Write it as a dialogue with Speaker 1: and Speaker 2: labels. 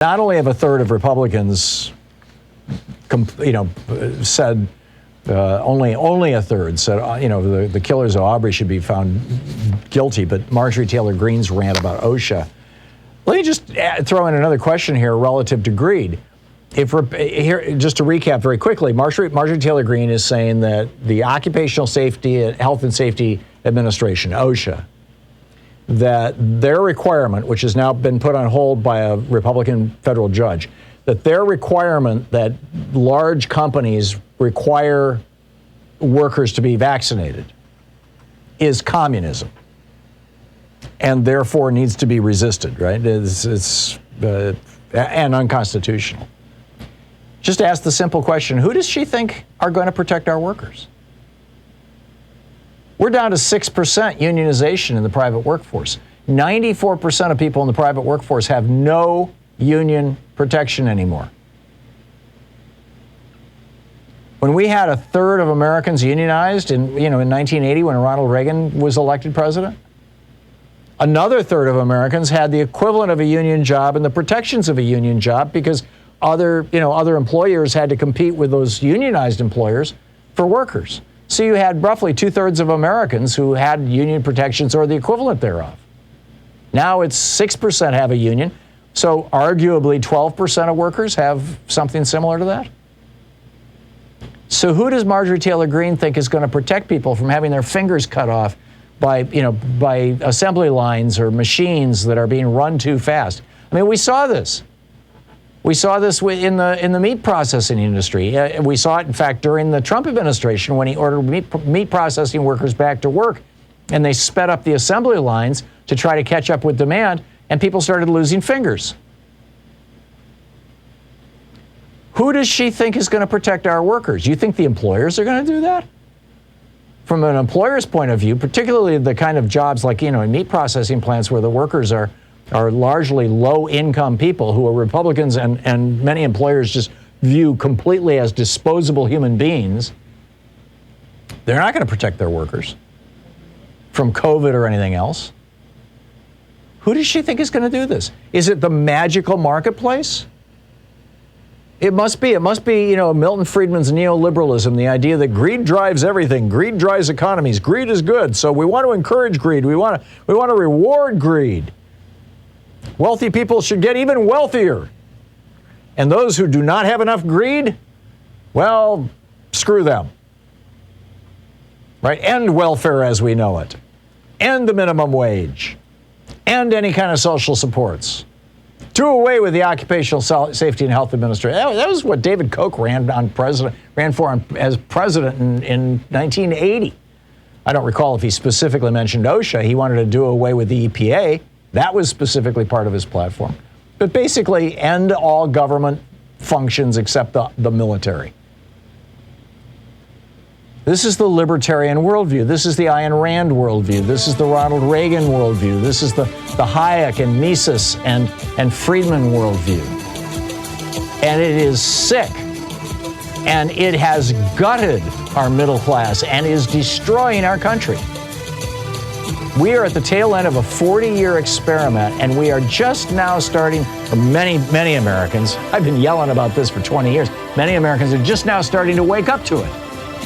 Speaker 1: Not only have a third of Republicans, said, only a third said, the killers of Aubrey should be found guilty, but Marjorie Taylor Greene's rant about OSHA. Let me just throw in another question here relative to greed. Just to recap very quickly, Marjorie Taylor Greene is saying that the Occupational Safety, Health and Safety Administration, OSHA, that their requirement, which has now been put on hold by a Republican federal judge, that their requirement that large companies require workers to be vaccinated is communism and therefore needs to be resisted, right? It's and unconstitutional. Just ask the simple question, who does she think are going to protect our workers? We're down to 6% unionization in the private workforce. 94% of people in the private workforce have no union protection anymore. When we had a third of Americans unionized in 1980 when Ronald Reagan was elected president, another third of Americans had the equivalent of a union job and the protections of a union job because other employers had to compete with those unionized employers for workers. So you had roughly 2/3 of Americans who had union protections or the equivalent thereof. Now it's 6% have a union, so arguably 12% of workers have something similar to that. So who does Marjorie Taylor Greene think is going to protect people from having their fingers cut off by assembly lines or machines that are being run too fast? I mean, we saw this. We saw this in the meat processing industry. We saw it, in fact, during the Trump administration when he ordered meat processing workers back to work, and they sped up the assembly lines to try to catch up with demand, and people started losing fingers. Who does she think is going to protect our workers? You think the employers are going to do that? From an employer's point of view, particularly the kind of jobs like, in meat processing plants where the workers are largely low-income people who are Republicans and many employers just view completely as disposable human beings, they're not going to protect their workers from COVID or anything else. Who does she think is going to do this? Is it the magical marketplace? It must be, Milton Friedman's neoliberalism, the idea that greed drives everything. Greed drives economies. Greed is good, so we want to encourage greed. We want to reward greed. Wealthy people should get even wealthier. And those who do not have enough greed, well, screw them. Right? End welfare as we know it. End the minimum wage. End any kind of social supports. Do away with the Occupational Safety and Health Administration. That was what David Koch ran for as president in 1980. I don't recall if he specifically mentioned OSHA. He wanted to do away with the EPA. That was specifically part of his platform. But basically, end all government functions except the military. This is the libertarian worldview. This is the Ayn Rand worldview. This is the Ronald Reagan worldview. This is the Hayek and Mises and Friedman worldview. And it is sick. And it has gutted our middle class and is destroying our country. We are at the tail end of a 40-year experiment, and we are just now starting, or many Americans, I've been yelling about this for 20 years, many Americans are just now starting to wake up to it.